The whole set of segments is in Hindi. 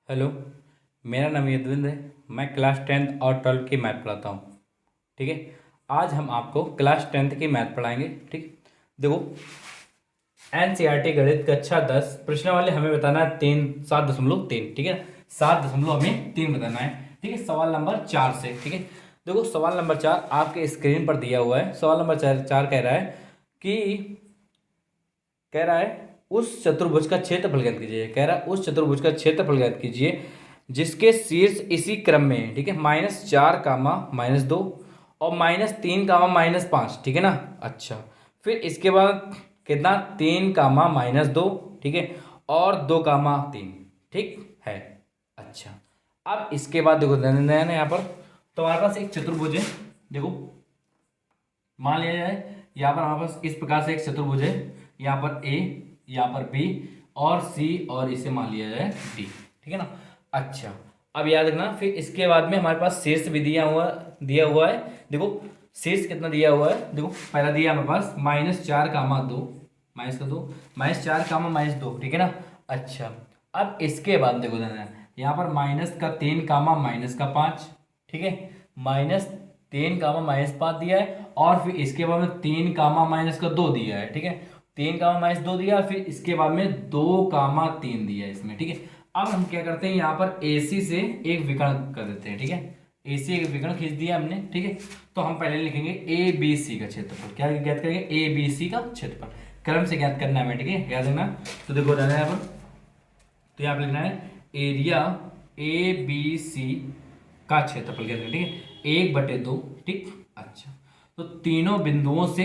हेलो। मेरा नाम यदविंद है। मैं क्लास 10th और 12th की मैथ पढ़ाता हूँ। ठीक है। आज हम आपको क्लास 10th की मैथ पढ़ाएंगे। ठीक। देखो, एनसीईआरटी गणित कक्षा 10 प्रश्न वाले हमें बताना है 7.3। ठीक है, 7 हमें 3 बताना है। ठीक है, सवाल नंबर 4 से। ठीक है, देखो सवाल नंबर 4 आपके स्क्रीन पर दिया हुआ है। सवाल नंबर 4 कह रहा है कि उस चतुर्भुज का क्षेत्रफल ज्ञात कीजिए। कह रहा है उस चतुर्भुज का क्षेत्रफल ज्ञात कीजिए जिसके शीर्ष इसी क्रम में है। ठीक है, -4 कामा -2 और -3 कामा -5। ठीक है ना। अच्छा, फिर इसके बाद कितना 3 कामा -2। ठीक है, और 2 कामा 3। ठीक है। अच्छा, अब इसके बाद देखो ध्यान देना है यहाँ पर। तो हमारे पास एक चतुर्भुज है। देखो, मान लिया जाए यहाँ पर हमारे पास इस प्रकार से एक चतुर्भुज है। यहाँ पर ए, यहाँ पर बी और सी, और इसे मान लिया जाए डी। ठीक है ना। अच्छा, अब याद रखना, फिर इसके बाद में हमारे पास शीर्ष भी दिया हुआ है। देखो शीर्ष कितना दिया हुआ है। देखो पहला दिया हमारे पास -4 कामा 2, -2 -4 कामा -2। ठीक है ना। अच्छा, अब इसके बाद देखो देना यहाँ पर -3 कामा -5। ठीक है, -3 कामा -5 दिया है, और फिर इसके बाद में 3 कामा -2 दिया है। ठीक है, 3 कामा -2 दिया, फिर इसके बाद में 2 कामा 3 दिया है इसमें। ठीक है, अब हम क्या करते हैं यहाँ पर AC से एक विकर्ण कर देते हैं। ठीक है, AC एक विकर्ण खींच दिया हमने। ठीक है, तो हम पहले लिखेंगे ABC का क्षेत्रफल। क्या ज्ञात करेंगे? ABC का क्षेत्रफल क्रम से ज्ञात करना है। ठीक है, याद रखना। तो देखो जाना है यहाँ पर, तो यहाँ पर लिखना है एरिया ABC का क्षेत्रफल ज्ञात करें। ठीक है, 1/2। ठीक। अच्छा, तो तीनों बिंदुओं से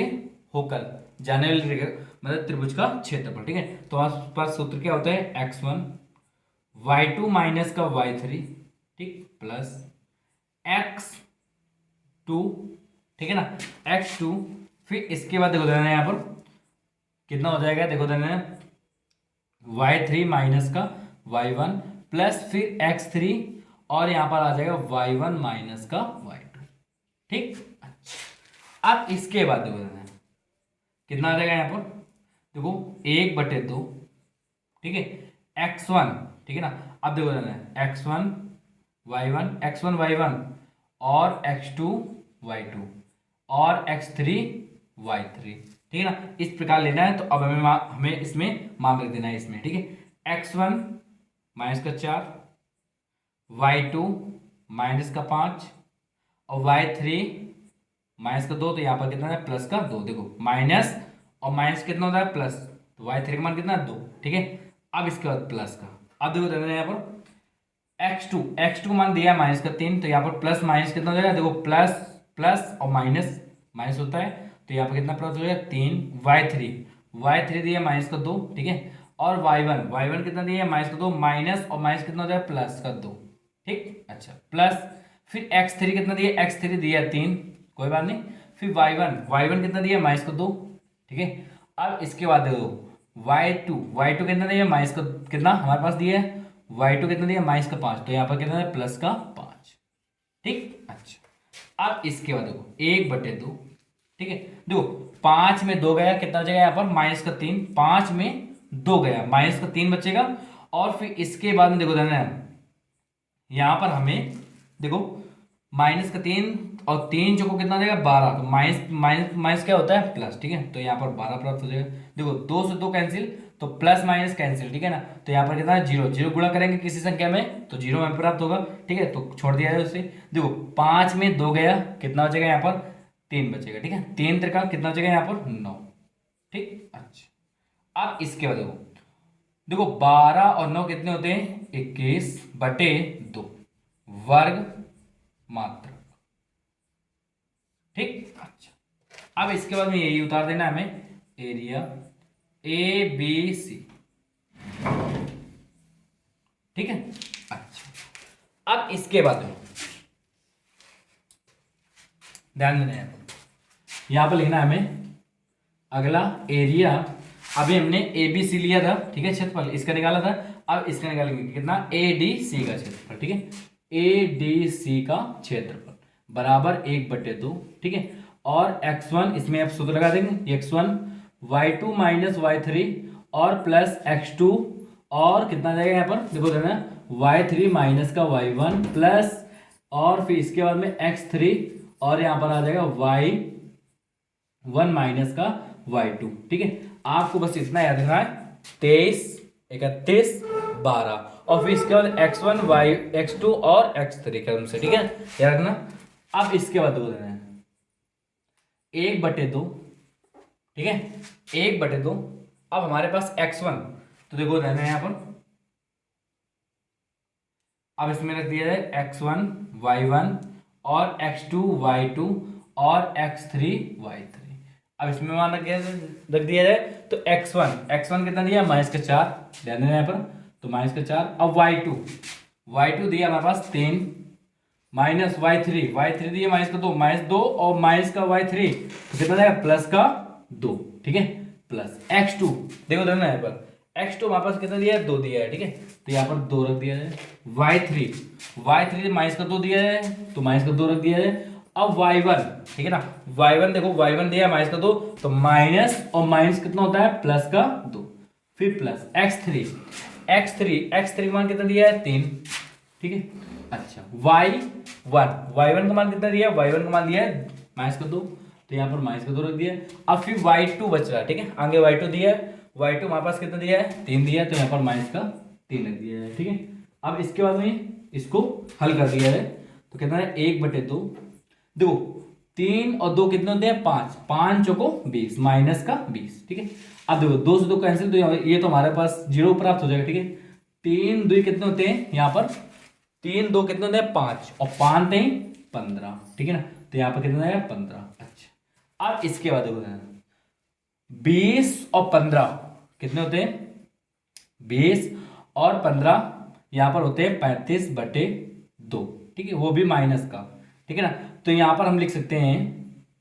होकर जाने वाली रेखा मतलब त्रिभुज का क्षेत्रफल। ठीक है, तो हमारे पास सूत्र क्या होता है? x1 y2 माइनस का y3। ठीक, प्लस x2। ठीक है ना, x2। फिर इसके बाद देखो देना है यहाँ पर कितना हो जाएगा। देखो देना है y3 माइनस का y1 प्लस फिर x3, और यहां पर आ जाएगा y1 माइनस का y2। ठीक। अच्छा, अब इसके बाद देखो देना है कितना आ जाएगा यहाँ पर। देखो 1/2। ठीक है, x1। ठीक है ना, अब देखो देना है x1 y1 और x2 y2 और x3 y3। ठीक है ना, इस प्रकार लेना है। तो अब हमें इसमें मान रख देना है इसमें। ठीक है, x1 -4, y2 -5 और y3 -2। तो यहाँ पर कितना है? +2। देखो माइनस और माइनस कितना होता है? प्लस। तो y3 का मान कितना है? 2। ठीक है, अब इसके बाद प्लस का। अब देखो देना है यहाँ पर x2 मान दिया है -3। तो यहाँ पर प्लस माइनस कितना हो जाएगा? देखो प्लस प्लस और माइनस माइनस होता है। तो यहाँ पर कितना प्लस हो जाएगा? 3। y3 दिया -2। ठीक है, और y1 कितना दिया है? -2 माइनस और माइनस कितना हो जाएगा? +2। ठीक। अच्छा, प्लस फिर x3 कितना दिया? x3 दिया 3, कोई बात नहीं। फिर y1 कितना दिया? -2। ठीक है, अब इसके बाद देखो y2 कितना दिया? कितना हमारे पास दिया है? y2 कितना दिया? -5। तो यहाँ पर कितना है? +5। ठीक। अच्छा, अब इसके बाद देखो 1/2। ठीक है, देखो 5 में 2 गया, कितना बचेगा यहाँ पर? -3। 5 में 2 गया, -3 बचेगा। और फिर इसके बाद में देखो देना है यहाँ पर हमें देखो -3 और 3 चौको कितना देगा? 12। तो माइनस माइनस माइनस क्या होता है? प्लस। ठीक है, तो यहाँ पर 12 प्राप्त हो जाएगा। देखो 2 से 2 कैंसिल, तो प्लस माइनस कैंसिल। ठीक है ना, तो यहाँ पर कितना है? 0। 0 गुणा करेंगे किसी संख्या में तो 0 में प्राप्त होगा। ठीक है, तो छोड़ दिया है उसे। देखो 5 में 2 गया, कितना बचेगा यहाँ पर? 3 बचेगा। ठीक है, 3 त्रिका कितना बचेगा यहाँ पर? 9। ठीक। अच्छा, अब इसके बाद देखो 12 और 9 कितने होते हैं? 21/2 वर्ग मात्रक। ठीक। अच्छा, अब इसके बाद में यही उतार देना हमें एरिया ABC। ठीक है। अच्छा, अब इसके बाद ध्यान देना है, यहां पर लिखना है हमें अगला एरिया। अभी हमने ABC लिया था। ठीक है, क्षेत्रफल इसका निकाला था। अब इसका निकालेंगे कितना? ADC का क्षेत्रफल। ठीक है, ADC का क्षेत्रफल बराबर 1/2। ठीक है, और x1 इसमें आप सूत्र लगा देंगे। x1 y2 - y3 और प्लस x2 और कितना आ जाएगा यहाँ पर देखो देना y3 माइनस का y1 प्लस और फिर इसके बाद में x3 और यहाँ पर आ जाएगा y1 माइनस का y2। ठीक है, आपको बस इतना याद रखना है 23 31 12 और फिर इसके बाद x1 x2 और x3 क्रम से। ठीक है, याद रखना। अब इसके बाद दो देना है 1/2। ठीक है, 1/2। अब हमारे पास x1 तो देखो देना है यहाँ पर, अब इसमें रख दिया जाए x1 y1 और x2 y2 और x3 y3। अब इसमें मान रख दिया जाए तो x1 कितना दिया -4, ध्यान देना यहाँ पर, तो -4। अब y2 दिया हमारे पास 3 माइनस y3 दिया -2 और माइनस का y3 तो कितना जाएगा +2। ठीक है, प्लस x2 देखो देना यहाँ पर, x2 हमारे पास कितना दिया है 2 दिया है। ठीक है, तो यहाँ पर 2 रख दिया जाए। y3 -2 दिया है तो -2 रख दिया जाए। अब y1 ठीक है ना, y1 देखो y1 दिया -2 तो माइनस और माइनस कितना होता है +2, फिर प्लस x3 का मान कितना दिया है 3। ठीक है, अच्छा y1 का मान कितना दिया है, y1 का मान दिया है -2 तो यहाँ पर -2 रख दिया। अब फिर y2 बच रहा है। ठीक है, आगे y2 दिया है, y2 हमारे पास कितना दिया है 3 दिया है तो यहाँ पर -3 रख दिया है। ठीक है, अब इसके बाद में इसको हल कर दिया है तो कितना है 1/2। देखो 3 और 2 कितने होते हैं 5, 5 चौको 20 -20। ठीक है, अब देखो 2 से 2 कैंसिल तो ये तो हमारे पास 0 प्राप्त हो जाएगा। ठीक है, 3 2 कितने होते हैं यहाँ पर 3 2 कितने होते हैं 5 और 5 3 15। ठीक है ना, तो यहाँ पर कितना है 15। अच्छा, अब इसके बाद देखो 20 और 15 कितने होते हैं 20 और 15 यहाँ पर होते हैं 35/2। ठीक है, वो भी माइनस का। ठीक है ना, तो यहाँ पर हम लिख सकते हैं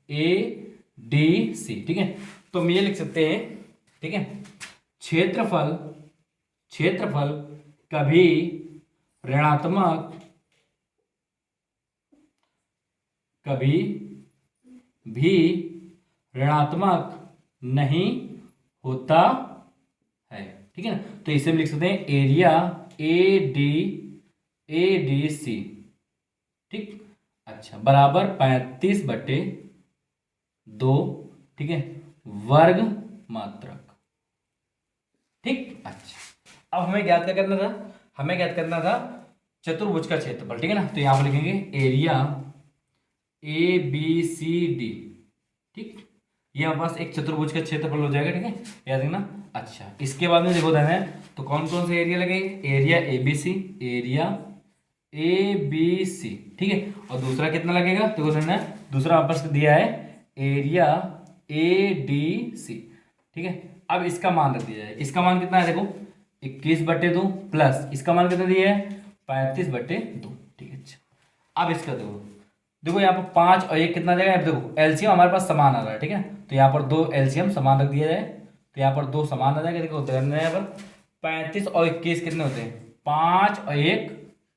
ADC। ठीक है, तो हम ये लिख सकते हैं। ठीक है, क्षेत्रफल कभी ऋणात्मक कभी भी ऋणात्मक नहीं होता है। ठीक है ना, तो इसे हम लिख सकते हैं एरिया ADC। ठीक, अच्छा बराबर 35/2। ठीक है, वर्ग मात्रक। ठीक, अच्छा अब हमें ज्ञात क्या करना था, हमें ज्ञात करना था चतुर्भुज का क्षेत्रफल। ठीक है ना, तो यहां पर लिखेंगे एरिया ABCD। ठीक, ये हमारे पास एक चतुर्भुज का क्षेत्रफल हो जाएगा। ठीक है, याद रखना। अच्छा, इसके बाद में देखो देना है तो कौन कौन से एरिया लगेंगे, एरिया ABC। ठीक है, और दूसरा कितना लगेगा देखो देना, दूसरा हमारे पास दिया है एरिया ADC। ठीक है, अब इसका मान रख दिया जाए, इसका मान कितना है देखो 21/2 प्लस इसका मान कितना दिया है 35/2। ठीक है, अच्छा अब इसका देखो यहाँ पर 5 और 1 कितना जाएगा, देखो एलसीएम हमारे पास समान आ रहा है। ठीक है, तो यहाँ पर 2 एलसीएम समान रख दिया जाए तो यहाँ पर 2 समान आ जाएगा। देखो यहाँ पर 35 और 21 कितने होते हैं 5 और 1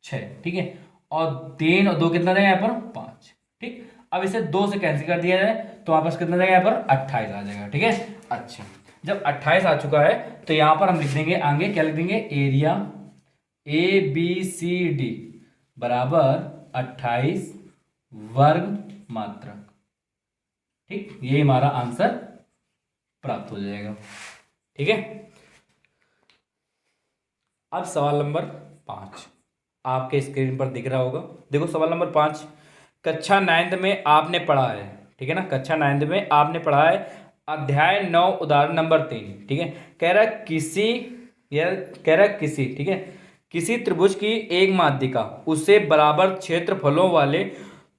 6। ठीक है, और 3 और 2 कितना जाएगा यहाँ पर 5। ठीक, अब इसे 2 से कैंसिल कर दिया जाए तो वापस कितना जाएगा यहाँ पर 28 आ जाएगा। ठीक है, अच्छा जब 28 आ चुका है तो यहाँ पर हम लिख देंगे आगे क्या लिख देंगे, एरिया ABCD बराबर 28 वर्ग मात्रक। ठीक, ये हमारा आंसर प्राप्त हो जाएगा। ठीक है, अब सवाल नंबर 5 आपके स्क्रीन पर दिख रहा होगा। देखो सवाल नंबर 5, कक्षा 9th में आपने पढ़ा है। ठीक है ना, कक्षा 9th में आपने पढ़ा है अध्याय 9 उदाहरण नंबर 3। ठीक है, कह रहा है किसी ठीक है किसी त्रिभुज की एक माध्यिका उसे बराबर क्षेत्रफलों वाले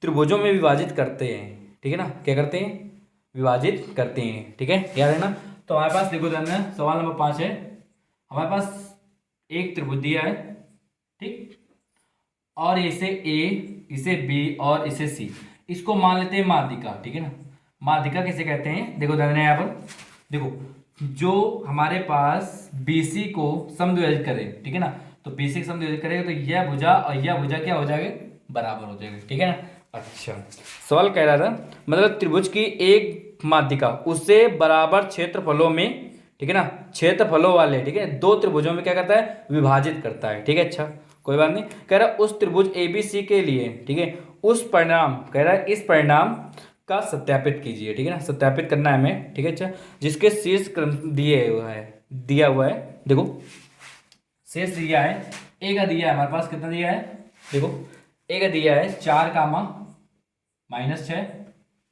त्रिभुजों में विभाजित करते हैं। ठीक है ना, क्या करते हैं विभाजित करते हैं। ठीक है, याद है ना, तो हमारे पास देखो ध्यान देना सवाल नंबर 5 है, हमारे पास एक त्रिभुज दिया है। ठीक, और इसे A इसे B और इसे C, इसको मान लेते हैं माध्यिका। ठीक है ना, माध्यिका किसे कहते हैं देखो ध्यान देना यहाँ पर, देखो जो हमारे पास BC को समद्विभाजित करे। ठीक है ना, तो BC को समद्विभाजित करेगा तो यह भुजा और यह भुजा क्या हो जाएगा बराबर हो जाएगा। ठीक है ना, अच्छा सवाल कह रहा था मतलब त्रिभुज की एक माध्यिका उसे बराबर क्षेत्रफलों में ठीक है ना, क्षेत्रफलों वाले, ठीक है, दो त्रिभुजों में क्या करता है, विभाजित करता है, ठीक है। अच्छा कोई बात नहीं, कह रहा है उस त्रिभुज ABC के लिए, ठीक है, उस परिणाम, कह रहा है इस परिणाम का सत्यापित कीजिए, ठीक है ना, सत्यापित करना है हमें, ठीक है। अच्छा जिसके शीर्ष क्रम दिया हुआ है, देखो शेष दिया है, ए का दिया है हमारे पास, कितना दिया है, देखो ए का दिया है 4 कामा -6,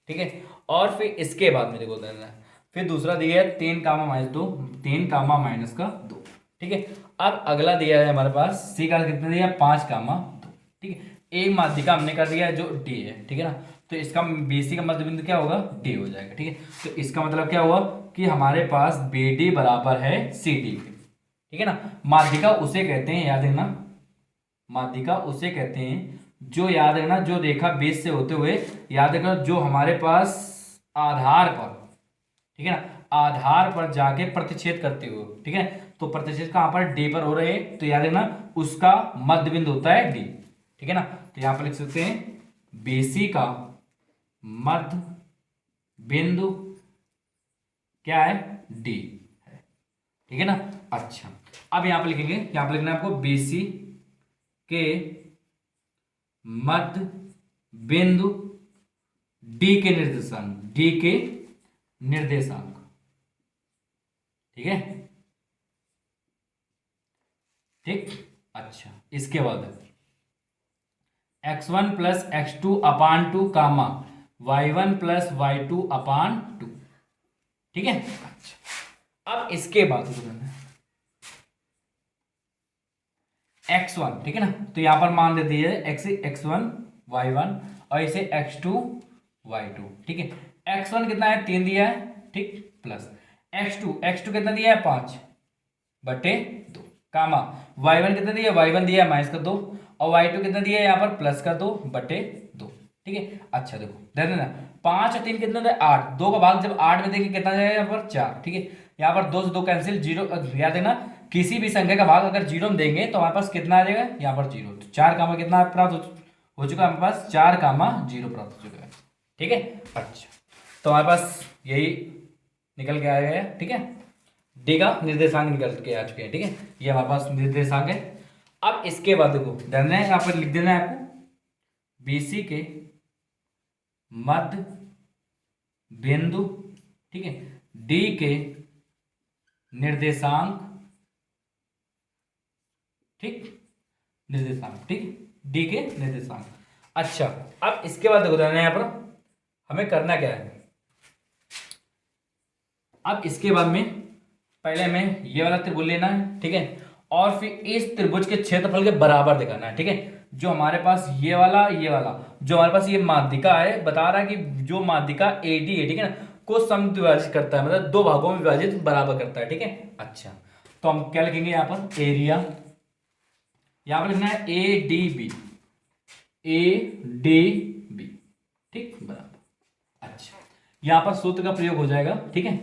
ठीक है। और फिर इसके बाद में देखो देना है, फिर दूसरा दिया है 3 कामा -2, 3 कामा -2, ठीक है। अब अगला दिया है हमारे पास सी का कितना दिया है 5 कामा 2, ठीक है। ए माध्यिका हमने कर दिया है जो डी है, ठीक है ना, तो इसका BC का मध्य बिंदु क्या होगा, डी हो जाएगा, ठीक है। तो इसका मतलब क्या हुआ कि हमारे पास BD बराबर है CD के, ठीक है ना। माध्यिका उसे कहते हैं, याद रखना, माध्यिका उसे कहते हैं जो, याद रखना, जो रेखा बेस से होते हुए, याद रखना, जो हमारे पास आधार पर, ठीक है ना, आधार पर जाके प्रतिच्छेद करते हुए, ठीक है। तो प्रतिच्छेद कहां पर, डी पर हो रहे हैं, तो याद रखना उसका मध्य बिंदु होता है डी, ठीक है ना। तो यहां पर लिख सकते हैं BC का मध्य बिंदु क्या है, डी है, ठीक है ना। अच्छा अब यहां पर लिखेंगे, यहां पर लिखना है आपको BC के मध्य बिंदु डी के निर्देशांक, डी के निर्देशांक, ठीक है, ठीक। अच्छा इसके बाद x1 प्लस x2 अपान 2 कामा y1 प्लस y2 अपान 2, ठीक है। अच्छा अब इसके बाद x1, ठीक है ना, तो यहां पर मान दे दिए x1 y1 और इसे x2 y2, ठीक है। x1 कितना है, 3 दिया है, ठीक, प्लस x2 कितना दिया है 5/2 कामा y1 कितना दिया है, y1 दिया है -2 और y2 कितना दिया है यहाँ पर +2/2, ठीक है। अच्छा देखो ध्यान देना, 5 और 3 कितना था 8, 2 का भाग जब 8 में देंगे कितना जाएगा यहाँ पर 4, ठीक है। यहाँ पर 2 से 2 कैंसिल, 0, याद देना किसी भी संख्या का भाग अगर 0 में देंगे तो हमारे पास कितना आ जाएगा, यहाँ पर 0, तो 4 कामा कितना प्राप्त हो चुका है हमारे पास, 4 कामा 0 प्राप्त हो चुका है, ठीक है। अच्छा तो हमारे पास यही निकल के आया है, ठीक है, डी का निर्देशांक निकल के आ चुके हैं, ठीक है, ये हमारे पास निर्देशांक है। अब इसके बाद देखो ध्यान देना, यहाँ पर लिख देना है आपको BC के मध्य बिंदु, ठीक है, डी के निर्देशांक, ठीक, निर्देशांक, ठीक, डी के निर्देशांक। अच्छा अब इसके बाद देखो ध्यान देना, यहाँ पर हमें करना क्या है, अब इसके बाद में पहले हमें ये वाला त्रिभुज लेना है, ठीक है, और फिर इस त्रिभुज के क्षेत्रफल के बराबर दिखाना है, ठीक है। जो हमारे पास ये वाला जो हमारे पास ये माध्यिका है, बता रहा है कि जो माध्यिका AD है, ठीक है ना, को समद्विभाजित करता है, मतलब 2 भागों में विभाजित बराबर करता है, ठीक है। अच्छा तो हम क्या लिखेंगे यहाँ पर, एरिया, यहाँ पर लिखना है ADB, ठीक, बराबर। अच्छा यहाँ पर सूत्र का प्रयोग हो जाएगा, ठीक है,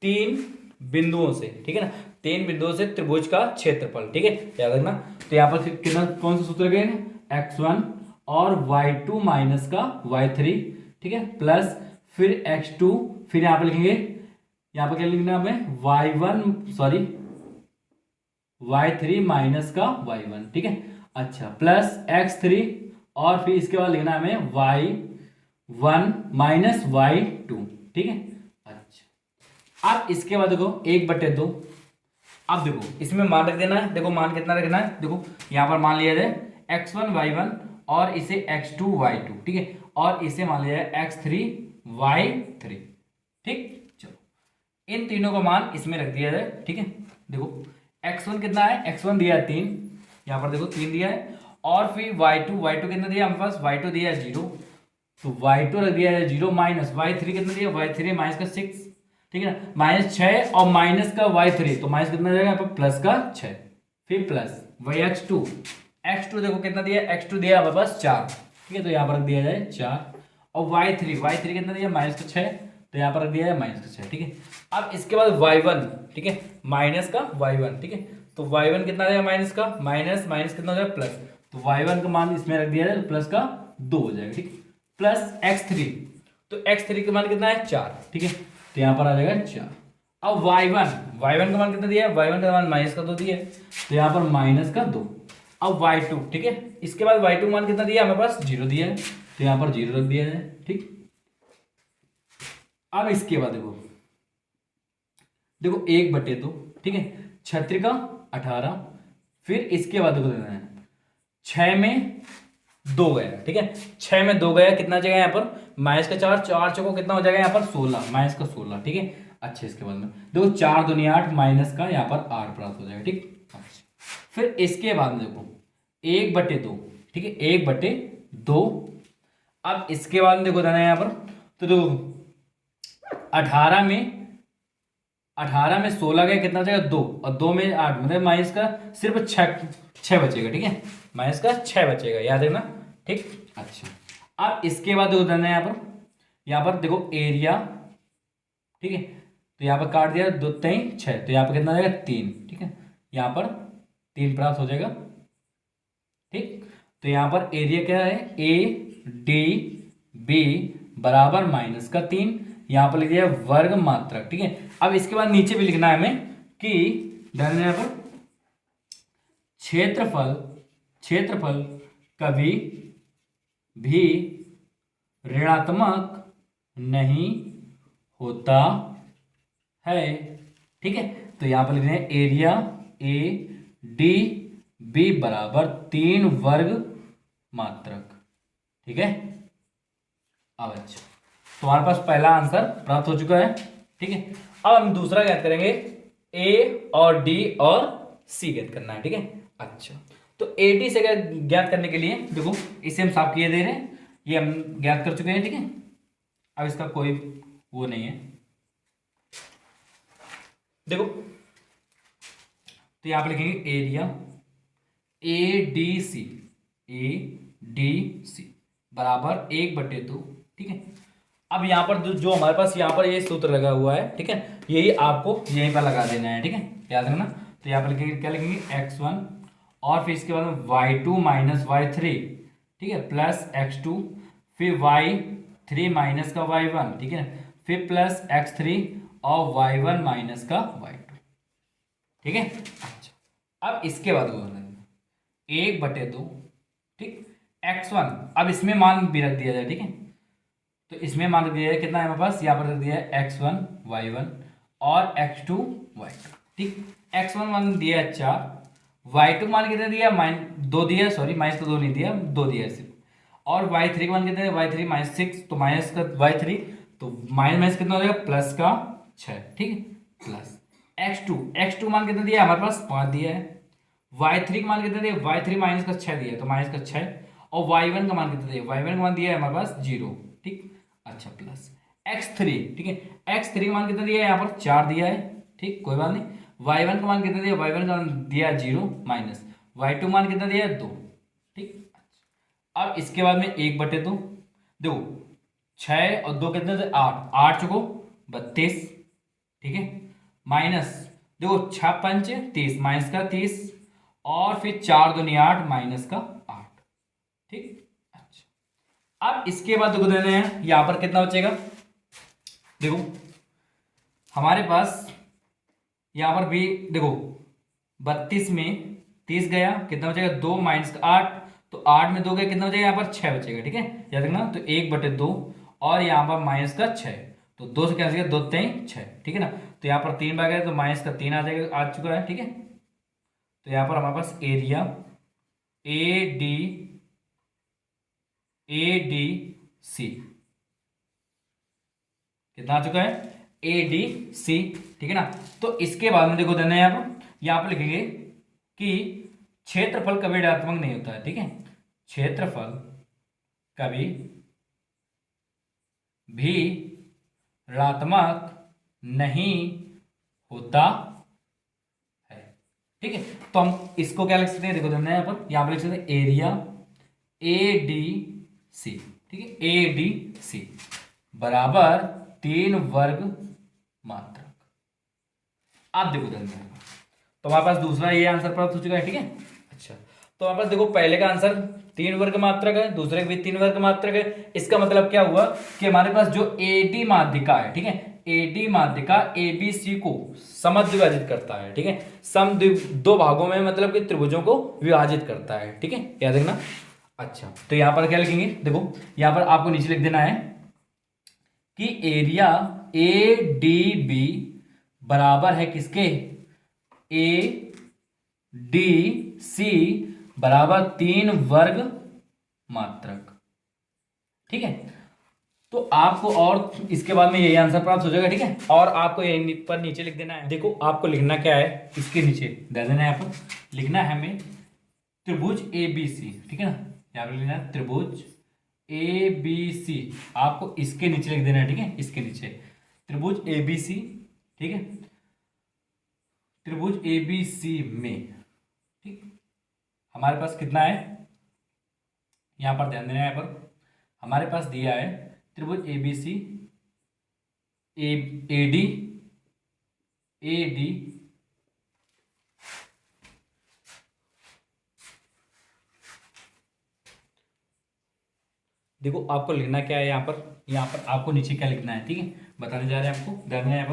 3 बिंदुओं से, ठीक है ना, 3 बिंदुओं से त्रिभुज का क्षेत्रफल, ठीक है, याद रखना। तो यहाँ पर कितना, कौन सा सूत्र गए, x1 और y2 माइनस का y3, ठीक है, प्लस फिर x2, फिर यहाँ पर लिखेंगे, यहाँ पर क्या लिखना है हमें, y3 माइनस का y1, ठीक है। अच्छा प्लस x3 और फिर इसके बाद लिखना है हमें y1 माइनस y2, ठीक है। अच्छा अब इसके बाद देखो 1/2, अब देखो इसमें मान रख देना है, देखो मान कितना रखना है, देखो यहाँ पर मान लिया जाए x1 y1 और इसे x2 y2, ठीक है, और इसे मान लिया जाए x3 y3, ठीक। चलो इन तीनों का मान इसमें रख दिया जाए, ठीक है। देखो x1 कितना है, x1 दिया है 3, यहाँ पर देखो 3 दिया है, और फिर y2 कितना दिया हमारे पास, y2 दिया है 0, तो y2 रख दिया है 0 माइनस y3 कितना दिया, y3 माइनस का 6, ठीक है ना, -6 और माइनस का y3, तो माइनस कितना जाएगा यहाँ पर प्लस का 6, फिर प्लस वही x2 देखो कितना दिया, x2 दिया हमारे पास 4, ठीक है, तो यहाँ पर रख दिया जाए 4, और y3 कितना दिया -6, तो यहाँ पर रख दिया जाए -6, ठीक है। अब इसके बाद y1, ठीक है, माइनस का y1, ठीक है, तो y1 कितना जाएगा माइनस का, माइनस कितना हो जाएगा प्लस, तो y1 का मान इसमें रख दिया जाए प्लस का 2 हो जाएगा, ठीक, प्लस x3, तो x3 का मान कितना है 4, ठीक है, तो यहाँ पर आ जाएगा 4, अब y1 का मान कितना दिया है, y1 का मान -2 दिया है, तो यहाँ पर -2। अब y2, ठीक है, इसके बाद y2 मान कितना दिया है, हमारे पास 0 दिया है, तो यहाँ पर 0 रख दिया है। ठीक, अब इसके बाद देखो देखो 1/2, ठीक है, 6 का 18, फिर इसके बाद देखो देना है 6 में 2 गया, ठीक है, 6 में 2 गया, कितना जगह यहाँ पर -4, 4 चौको कितना हो जाएगा यहाँ पर 16, -16, ठीक है। अच्छा, इसके बाद में देखो 4 दूनी 8, माइनस का यहाँ पर 8 प्राप्त हो जाएगा। ठीक, अच्छा, फिर इसके बाद में देखो 1/2, ठीक है, 1/2। अब इसके बाद में देखो देना है यहाँ पर, तो देखो 18 में 16 गया, कितना बचेगा 2, और 2 में 8, मतलब माइनस का सिर्फ 6 बचेगा, ठीक है, माइनस का 6 बचेगा, याद रखना। ठीक, अच्छा, अब इसके बाद देखो देना है यहाँ पर देखो एरिया, ठीक है, तो यहाँ पर काट दिया 2 3 6, तो यहाँ पर कितना आ जाएगा 3, ठीक है, यहाँ पर 3 प्राप्त हो जाएगा। ठीक, तो यहाँ पर एरिया क्या है, ADB बराबर -3, यहाँ पर लिख दिया वर्ग मात्रक। ठीक है, अब इसके बाद नीचे भी लिखना है हमें कि यहाँ पर क्षेत्रफल कभी भी ऋणात्मक नहीं होता है। ठीक है, तो यहाँ पर लिख रहे हैं एरिया ADB बराबर 3 वर्ग मात्रक। ठीक है, अब अच्छा, तो हमारे पास पहला आंसर प्राप्त हो चुका है। ठीक है, अब हम दूसरा ज्ञात करेंगे, A और D और C ज्ञात करना है। ठीक है, अच्छा, तो AD से ज्ञात करने के लिए देखो इसे हम साफ किए दे रहे हैं, ये हम ज्ञात कर चुके हैं। ठीक है, अब इसका कोई वो नहीं है, देखो तो यहां पर लिखेंगे एरिया ADC बराबर 1/2। ठीक है, अब यहां पर जो हमारे पास यहां पर ये सूत्र लगा हुआ है, ठीक है, यही आपको यहीं पर लगा देना है। ठीक है, याद रखना, तो यहां पर लिखेंगे, क्या लिखेंगे, x1, और फिर इसके बाद में y2 माइनस y3, ठीक है, प्लस x2, फिर y3 माइनस का y1, ठीक है, फिर प्लस x3 और y1 माइनस का y2। ठीक है, अच्छा, अब इसके बाद 1/2, ठीक, x1, अब इसमें मान भी रख दिया जाए। ठीक है, तो इसमें मान रख दिया है कितना है हमारे पास, यहाँ पर रख दिया है x1 y1 और x2 y2। ठीक, x1 मान दिया है 4, y2 मान कितना दिया, -2 दिया, सॉरी -2 नहीं दिया, 2 दिया है सिर्फ, और y3 का मान कितना है, y3 -6, तो माइनस का y3, तो माइनस कितना हो जाएगा, प्लस का 6। ठीक है, प्लस x2 मान कितना दिया है हमारे पास, 5 दिया है, y3 का मान कितना दिया, y3 माइनस का 6 दिया है, तो माइनस का 6, और y1 का मान कितना दिया, y1 का मान दिया है हमारे पास 0। ठीक, अच्छा, प्लस x3, ठीक है, x3 का मान कितना दिया है, यहाँ पर 4 दिया है। ठीक, कोई बात नहीं, y1 का मान कितना दिया, y1 का मान दिया 0, माइनस y2 मान कितना दिया है 2। ठीक, अब इसके बाद में 1/2, देखो 6 और 2 कितने थे, 8, 8 चौको 32, ठीक है, माइनस देखो 6 पंच 30, माइनस का 30, और फिर 4 दूनी 8, माइनस का 8। ठीक, अच्छा, अब इसके बाद देखो देने हैं यहां पर कितना बचेगा, देखो हमारे पास यहां पर भी देखो 32 में 30 गया, कितना बचेगा 2, माइनस का 8, तो 8 में 2 गया, कितना बचेगा यहाँ पर 6 बचेगा। ठीक है, याद रखना, तो 1/2, और यहाँ पर माइनस का 6, तो 2 से कैंसिल किया, 2 3 6, ठीक है ना, तो यहाँ पर 3 भाग है, तो माइनस का 3 आ जाएगा, आ चुका है। ठीक है, तो यहाँ पर हमारे पास एरिया ADC कितना आ चुका है, ADC। ठीक है ना, तो इसके बाद में देखो देना है, यहाँ पर लिखेंगे कि क्षेत्रफल कभी ऋणात्मक नहीं होता है। ठीक है, क्षेत्रफल कभी भी ऋणात्मक नहीं होता है। ठीक है, तो हम इसको क्या लिख सकते हैं, देखो देना है यहाँ पर लिख सकते हैं एरिया ADC। ठीक है, ADC बराबर 3 वर्ग मात्रक। आप देखो देना, तो हमारे पास दूसरा ये आंसर प्राप्त हो चुका है। ठीक है, अच्छा, तो हमारे पास देखो पहले का आंसर 3 वर्ग मात्रक है, दूसरे का भी 3 वर्ग मात्रक है। इसका मतलब क्या हुआ कि हमारे पास जो AD माध्यिका है, ठीक है, AD माध्यिका ABC को समद्विभाजित करता है, ठीक है। दो भागों में मतलब कि त्रिभुजों को विभाजित करता है, ठीक है, याद रखना। अच्छा, तो यहां पर क्या लिखेंगे, देखो यहां पर आपको नीचे लिख देना है कि एरिया ADB बराबर है किसके, ADC बराबर 3 वर्ग मात्रक, ठीक है। तो आपको और इसके बाद में यही आंसर प्राप्त हो जाएगा, ठीक है। और आपको यही पर नीचे लिख देना है, देखो आपको लिखना क्या है, इसके नीचे दे देना है, यहाँ पर लिखना है हमें त्रिभुज ABC, ठीक है ना, यहाँ पर लिखना है त्रिभुज ABC, आपको इसके नीचे लिख देना है, ठीक है, इसके नीचे त्रिभुज ABC, ठीक है, त्रिभुज ABC में, ठीक, हमारे पास कितना है, यहां पर ध्यान देना है, यहाँ पर हमारे पास दिया है त्रिभुज ABC AD देखो आपको लिखना क्या है, यहाँ पर आपको नीचे क्या लिखना है, ठीक है, बताने जा रहे हैं आपको, ध्यान देना है।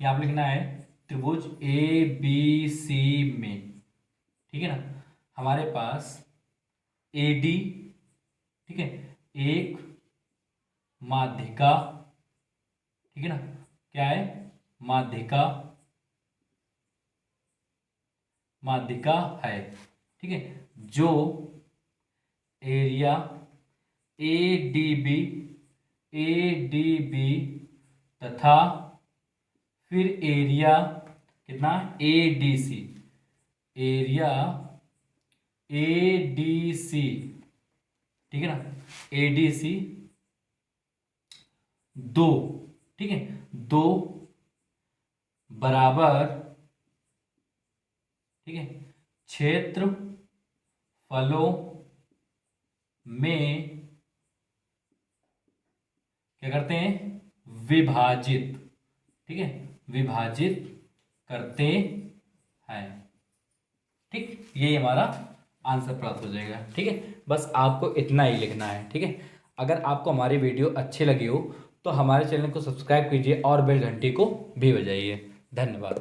यहाँ पर लिखना है त्रिभुज ABC में, ठीक है ना, हमारे पास AD, ठीक है, एक माध्यिका, ठीक है ना, क्या है, माध्यिका है, ठीक है, जो एरिया ADB तथा फिर एरिया कितना ADC, एरिया ADC, ठीक है ना, ADC दो, ठीक है, दो बराबर, ठीक है, क्षेत्र फलों में क्या करते हैं, विभाजित, ठीक है, विभाजित करते हैं, ठीक, ये हमारा आंसर प्राप्त हो जाएगा, ठीक है। बस आपको इतना ही लिखना है, ठीक है। अगर आपको हमारी वीडियो अच्छी लगी हो तो हमारे चैनल को सब्सक्राइब कीजिए और बेल घंटी को भी बजाइए। धन्यवाद।